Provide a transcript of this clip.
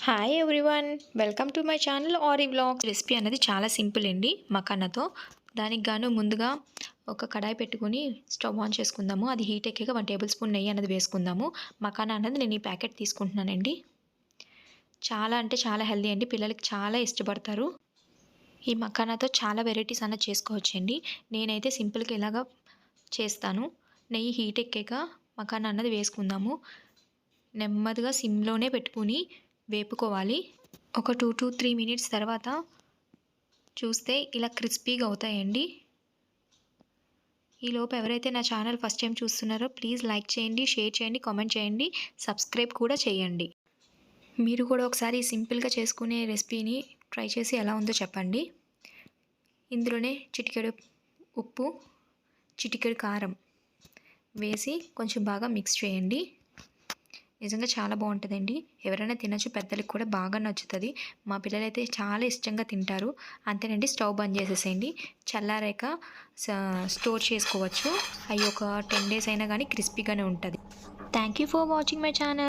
Hi everyone, welcome to my channel aari vlogs. Recipe అనేది చాలా simple అండి. మకానాతో దానికి గాను ముందుగా ఒక కడాయి పెట్టుకుని స్టవ్ ఆన్ చేసుకుందాము. అది హీట్ ఎక్కాక 1 టేబుల్ స్పూన్ నెయ్యి అనేది వేసుకుందాము. మకానా అనేది నేను ఈ ప్యాకెట్ తీసుకుంటున్నానండి. చాలా అంటే చాలా హెల్దీ అండి, పిల్లలకి చాలా ఇష్టపడతారు. ఈ మకానాతో చాలా వెరైటీస్ అనేది చేసుకోవచ్చండి. నేనైతే సింపుల్గా ఇలాగా చేస్తాను. నెయ్యి హీట్ ఎక్కాక మకానా అన్నది వేసుకుందాము. నెమ్మదిగా సిమ్లోనే పెట్టుకుని వేపుకోవాలి. ఒక 2 to 3 మినిట్స్ తర్వాత చూస్తే ఇలా క్రిస్పీగా అవుతాయండి. ఈలోపు ఎవరైతే నా ఛానల్ ఫస్ట్ టైం చూస్తున్నారో ప్లీజ్ లైక్ చేయండి, షేర్ చేయండి, కామెంట్ చేయండి, సబ్స్క్రైబ్ కూడా చేయండి. మీరు కూడా ఒకసారి సింపుల్గా చేసుకునే రెసిపీని ట్రై చేసి ఎలా ఉందో చెప్పండి. ఇందులోనే చిటికెడు ఉప్పు, చిటికెడు కారం వేసి కొంచెం బాగా మిక్స్ చేయండి. నిజంగా చాలా బాగుంటుందండి. ఎవరైనా తినచ్చు, పెద్దలకు కూడా బాగా నచ్చుతుంది. మా పిల్లలైతే చాలా ఇష్టంగా తింటారు. అంతేనండి, స్టవ్ బంద్ చేసేసేయండి. చల్లారాక స్టోర్ చేసుకోవచ్చు. అవి ఒక 10 days అయినా కానీ క్రిస్పీగానే ఉంటుంది. Thank you for watching my channel.